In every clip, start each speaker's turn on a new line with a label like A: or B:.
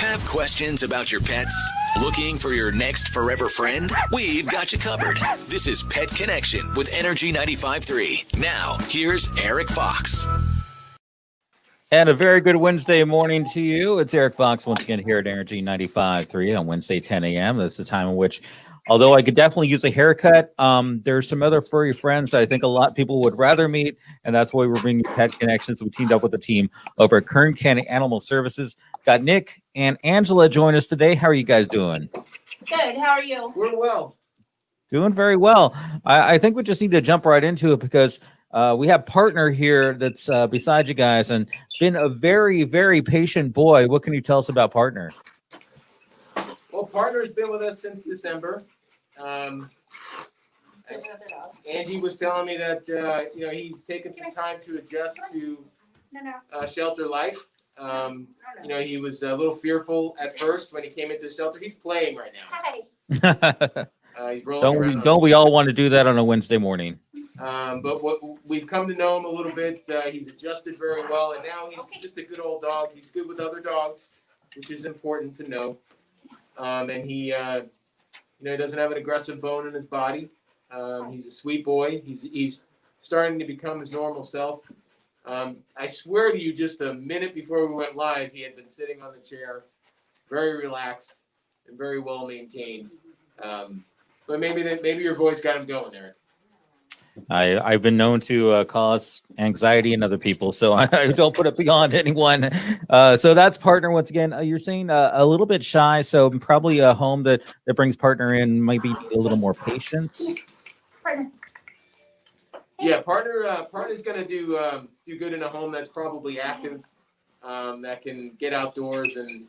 A: Have questions about your pets? Looking for your next forever friend? We've got you covered. This is Pet Connection with Energy 95.3. Now, here's Eric Fox.
B: And a very good Wednesday morning to you. It's Eric Fox once again here at Energy 95.3 on Wednesday, 10 a.m. That's the time in which, although I could definitely use a haircut, there's some other furry friends I think a lot of people would rather meet, and that's why we're bringing Pet Connections. We teamed up with the team over at Kern County Animal Services. Got Nick and Angela join us today. How are you guys doing?
C: Good. How are you?
D: We're well.
B: Doing very well. I think we just need to jump right into it because we have Partner here that's beside you guys and been a very, very patient boy. What can you tell us about Partner?
D: Well, Partner's been with us since December. Angie was telling me that he's taken some time to adjust to shelter life. He was a little fearful at first when he came into the shelter. He's playing right now. He's rolling around.
B: Don't we all want to do that on a Wednesday morning?
D: But we've come to know him a little bit. He's adjusted very well, and now he's just a good old dog. He's good with other dogs, which is important to know. And he doesn't have an aggressive bone in his body. He's a sweet boy. He's starting to become his normal self. I swear to you, just a minute before we went live, he had been sitting on the chair, very relaxed and very well maintained. But maybe your voice got him going, Eric.
B: I've been known to cause anxiety in other people, so I don't put it beyond anyone. So that's Partner once again. You're saying a little bit shy, so probably a home that brings Partner in might be a little more patience.
C: Partner.
D: Yeah, Partner's going to do good in a home that's probably active, that can get outdoors and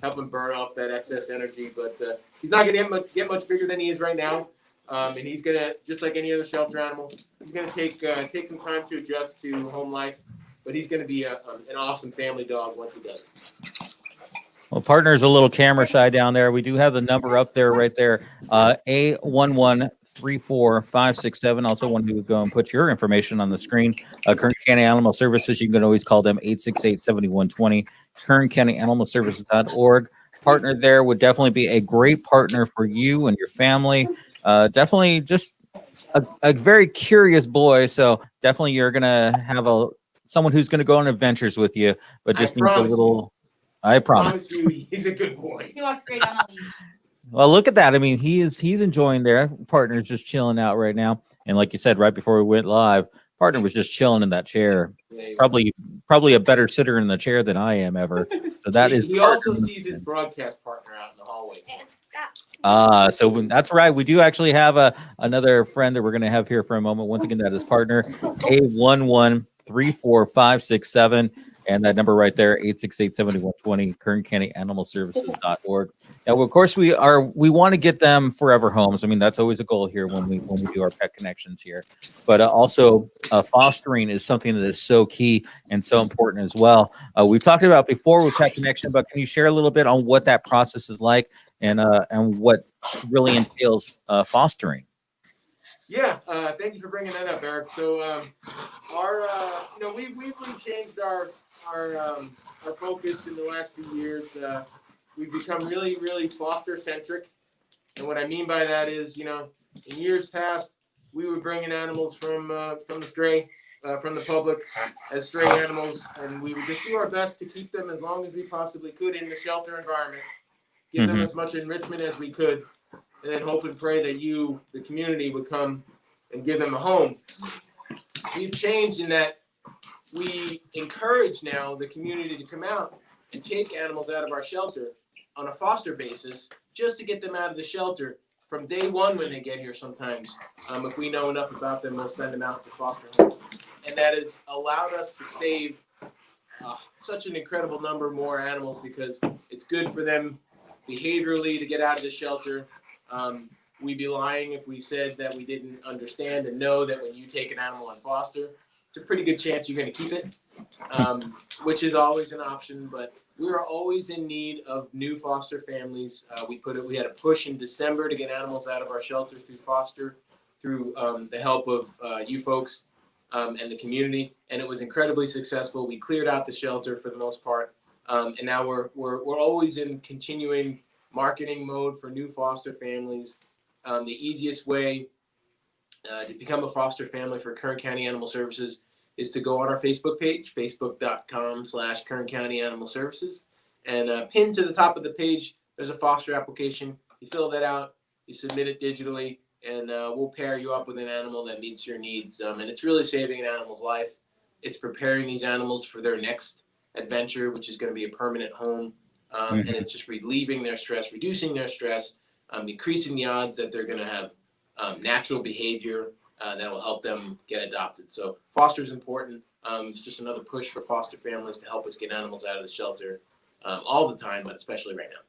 D: help him burn off that excess energy. But he's not going to get much bigger than he is right now. And he's going to, just like any other shelter animal, he's going to take some time to adjust to home life. But he's going to be an awesome family dog once he does.
B: Well, Partner's a little camera shy down there. We do have the number up there right there, A1134567. Also want to go and put your information on the screen. Kern County Animal Services, you can always call them 868-7120, KernCountyAnimalServices.org. Partner there would definitely be a great partner for you and your family. Definitely just a very curious boy. So definitely you're going to have someone who's going to go on adventures with you, but just needs a little... I promise
D: you, he's a good boy.
C: He walks great on the leash.
B: Well, look at that. I mean, he's enjoying there. Partner's just chilling out right now. And like you said, right before we went live, Partner was just chilling in that chair. Probably a better sitter in the chair than I am ever. So that is.
D: He also sees his broadcast partner out in the hallway.
B: So that's right. We do actually have another friend that we're going to have here for a moment. Once again, that is Partner, A1134567. And that number right there, 868-7120, KernCountyAnimalServices.org. Now, of course, we want to get them forever homes. I mean, that's always a goal here when we do our pet connections here. But also, fostering is something that is so key and so important as well. We've talked about before with Pet Connection, but can you share a little bit on what that process is like and what really entails fostering?
D: Yeah, thank you for bringing that up, Eric. So, we've really changed our focus in the last few years. We've become really, really foster centric, and what I mean by that is, in years past, we would bring in animals from the public as stray animals, and we would just do our best to keep them as long as we possibly could in the shelter environment, give them as much enrichment as we could, and then hope and pray that you, the community, would come and give them a home. We've changed in that we encourage now the community to come out and take animals out of our shelter on a foster basis just to get them out of the shelter from day one when they get here sometimes. If we know enough about them, we'll send them out to foster homes. And that has allowed us to save such an incredible number more animals because it's good for them behaviorally to get out of the shelter. We'd be lying if we said that we didn't understand and know that when you take an animal on foster, it's a pretty good chance you're going to keep it, which is always an option. But we are always in need of new foster families. We had a push in December to get animals out of our shelter through foster, through the help of you folks and the community, and it was incredibly successful. We cleared out the shelter for the most part. And now we're always in continuing marketing mode for new foster families. The easiest way to become a foster family for Kern County Animal Services is to go on our Facebook page, facebook.com/Kern County Animal Services. And pinned to the top of the page, there's a foster application. You fill that out, you submit it digitally, and we'll pair you up with an animal that meets your needs. And it's really saving an animal's life. It's preparing these animals for their next adventure, which is going to be a permanent home. And it's just relieving their stress, reducing their stress, increasing the odds that they're going to have natural behavior that will help them get adopted. So foster is important. It's just another push for foster families to help us get animals out of the shelter all the time, but especially right now.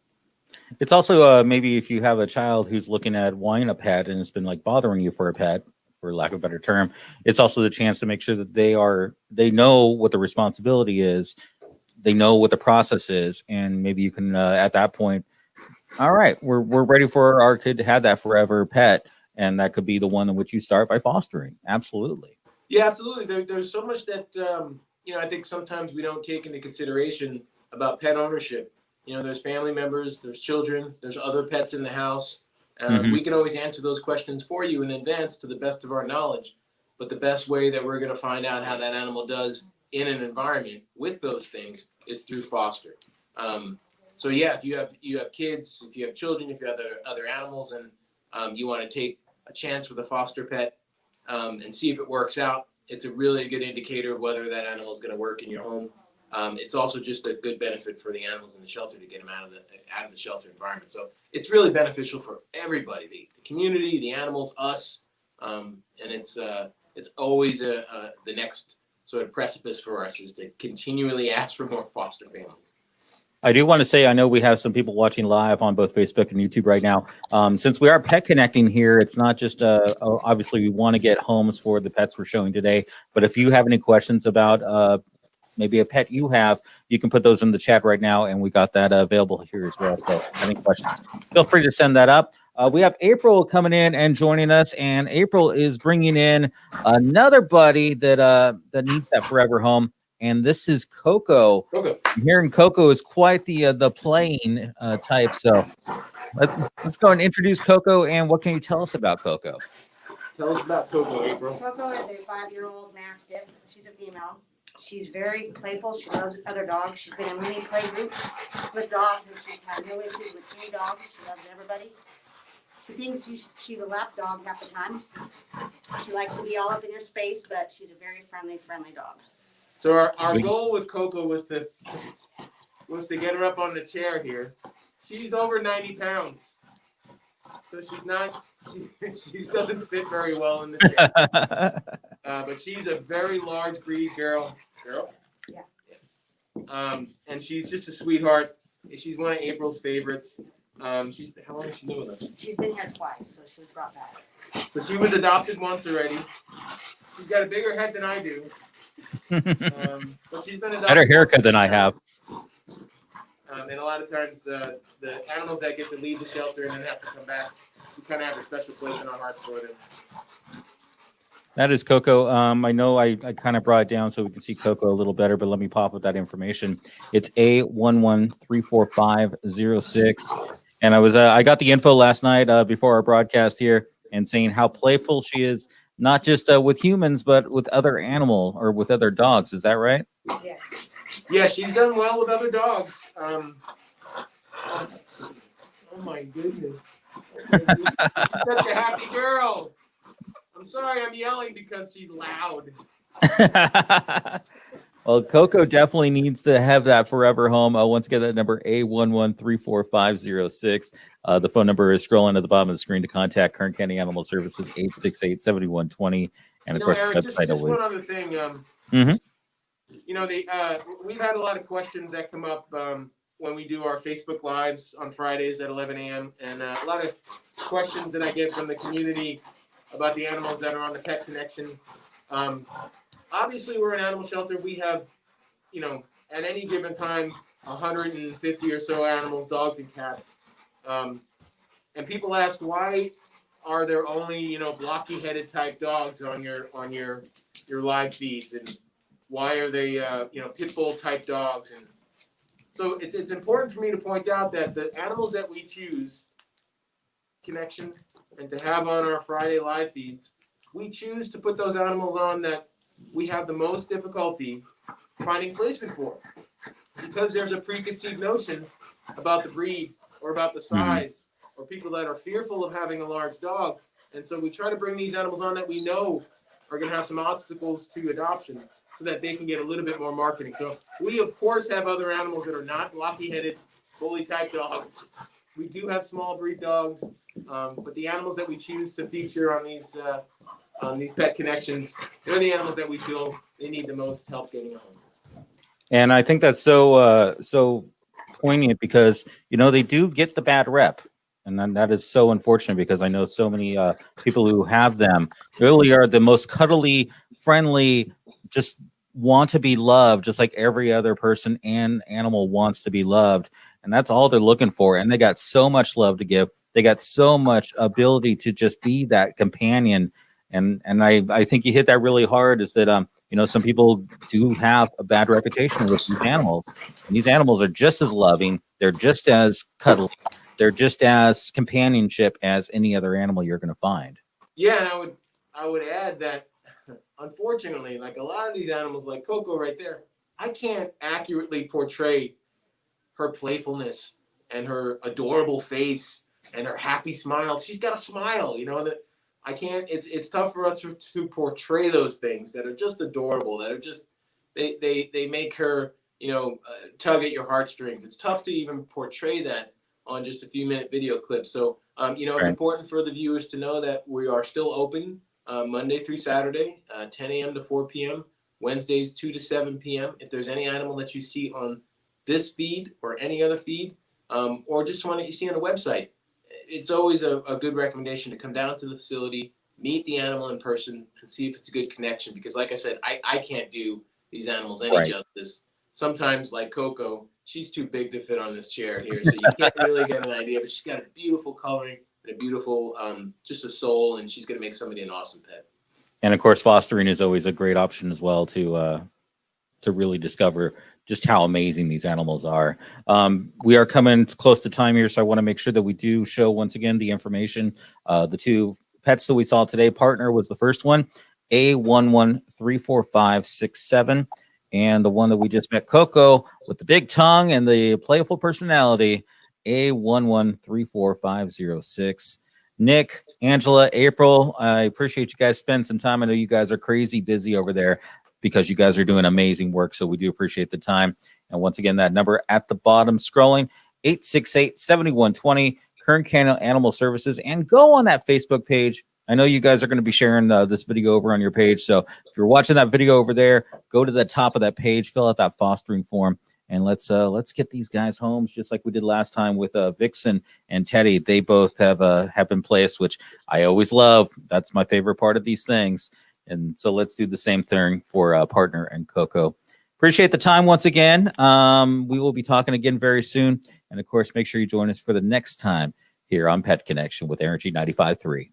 B: It's also maybe if you have a child who's looking at wanting a pet and it's been like bothering you for a pet, for lack of a better term, it's also the chance to make sure that they know what the responsibility is, they know what the process is, and maybe you can at that point, all right, we're ready for our kid to have that forever pet, and that could be the one in which you start by fostering. Absolutely.
D: Yeah, absolutely. There's so much that I think sometimes we don't take into consideration about pet ownership. There's family members, there's children, there's other pets in the house. We can always answer those questions for you in advance to the best of our knowledge. But the best way that we're going to find out how that animal does in an environment with those things is through foster. So yeah, if you have kids, if you have children, if you have other animals, and you want to take a chance with a foster pet and see if it works out, it's a really good indicator of whether that animal is going to work in your home. It's also just a good benefit for the animals in the shelter to get them out of the shelter environment. So it's really beneficial for everybody, the community, the animals, us, and it's always the next sort of precipice for us is to continually ask for more foster families.
B: I do want to say, I know we have some people watching live on both Facebook and YouTube right now. Since we are pet connecting here, it's not just obviously we want to get homes for the pets we're showing today, but if you have any questions about maybe a pet you have, you can put those in the chat right now, and we got that available here as well. So any questions, feel free to send that up. We have April coming in and joining us, and April is bringing in another buddy that needs that forever home, and this is Coco.
D: Coco.
B: Hearing Coco is quite the playing type, so let's go and introduce Coco. And what can you tell us about Coco?
D: Tell us about Coco, April.
E: Coco is a 5-year-old Mastiff. She's a female. She's very playful. She loves other dogs. She's been in many play groups with dogs, and she's had no issues with any dogs. She loves everybody. She thinks she's a lap dog half the time. She likes to be all up in your space, but she's a very friendly dog.
D: So our goal with Coco was to get her up on the chair here. She's over 90 pounds, so she doesn't fit very well in the chair. But she's a very large breed girl.
E: Yeah.
D: And she's just a sweetheart. She's one of April's favorites. How long has she been with us?
E: She's been here twice, so she was brought back.
D: So she was adopted once already. She's got a bigger head than I do. But she's been adopted.
B: Better haircut than I have.
D: And a lot of times the animals that get to leave the shelter and then have to come back, we kind of have a special place in our hearts for them.
B: That is Coco. I know I kind of brought it down so we can see Coco a little better, but let me pop up that information. It's A11-34506. And I got the info last night before our broadcast here, and saying how playful she is, not just with humans, but with other with other dogs. Is that right?
E: Yes.
D: Yeah, she's done well with other dogs. Oh my goodness. She's such a happy girl. I'm sorry I'm yelling because she's loud.
B: Well, Coco definitely needs to have that forever home. Once again, that number A11-34506. The phone number is scrolling at the bottom of the screen to contact Kern County Animal Services, 868-7120. And of course,
D: Eric,
B: the website
D: just
B: always.
D: one other thing. We've had a lot of questions that come up when we do our Facebook Lives on Fridays at 11 a.m. And a lot of questions that I get from the community about the animals that are on the Pet Connection. Obviously, we're an animal shelter. We have, at any given time, 150 or so animals, dogs and cats. And people ask, why are there only, blocky-headed type dogs on your live feeds, and why are they, pit bull type dogs? And So it's important for me to point out that the animals that we choose, Connection, and to have on our Friday live feeds, we choose to put those animals on that we have the most difficulty finding placement for, because there's a preconceived notion about the breed or about the size, or people that are fearful of having a large dog. And so we try to bring these animals on that we know are going to have some obstacles to adoption, so that they can get a little bit more marketing. So we, of course, have other animals that are not blocky-headed, bully-type dogs. We do have small breed dogs, but the animals that we choose to feature on these pet connections, they're the animals that we feel they need the most help getting a home.
B: And I think that's so poignant, because they do get the bad rep, and then that is so unfortunate, because I know so many people who have them really are the most cuddly, friendly, just want to be loved, just like every other person and animal wants to be loved, and that's all they're looking for. And they got so much love to give. They got so much ability to just be that companion. And I think you hit that really hard, is that some people do have a bad reputation with these animals, and these animals are just as loving, they're just as cuddly, they're just as companionship as any other animal you're going to find.
D: Yeah, and I would add that, unfortunately, like a lot of these animals, like Coco right there, I can't accurately portray her playfulness and her adorable face and her happy smile. She's got a smile, that I can't. It's tough for us to portray those things that are just adorable, that are just they make her tug at your heartstrings. It's tough to even portray that on just a few minute video clips. So it's important for the viewers to know that we are still open Monday through Saturday, 10 a.m. to 4 p.m. Wednesdays 2 to 7 p.m. If there's any animal that you see on this feed or any other feed, or just one that you see on the website, it's always a good recommendation to come down to the facility, meet the animal in person, and see if it's a good connection. Because like I said, I can't do these animals any justice. Sometimes, like Coco, she's too big to fit on this chair here, so you can't really get an idea. But she's got a beautiful coloring and a beautiful, just a soul, and she's going to make somebody an awesome pet.
B: And of course, fostering is always a great option as well to really discover just how amazing these animals are. We are coming close to time here, so I want to make sure that we do show once again the information. The two pets that we saw today, Partner was the first one, A11-34567, and the one that we just met, Coco, with the big tongue and the playful personality, A11-34506. Nick, Angela, April, I appreciate you guys spending some time. I know you guys are crazy busy over there, because you guys are doing amazing work. So we do appreciate the time. And once again, that number at the bottom scrolling, 868-7120, Kern County Animal Services. And go on that Facebook page. I know you guys are going to be sharing this video over on your page. So if you're watching that video over there, go to the top of that page, fill out that fostering form, and let's get these guys homes, just like we did last time with Vixen and Teddy. They both have been placed, which I always love. That's my favorite part of these things. And so let's do the same thing for Partner and Coco. Appreciate the time once again. We will be talking again very soon. And of course, make sure you join us for the next time here on Pet Connection with Energy 95.3.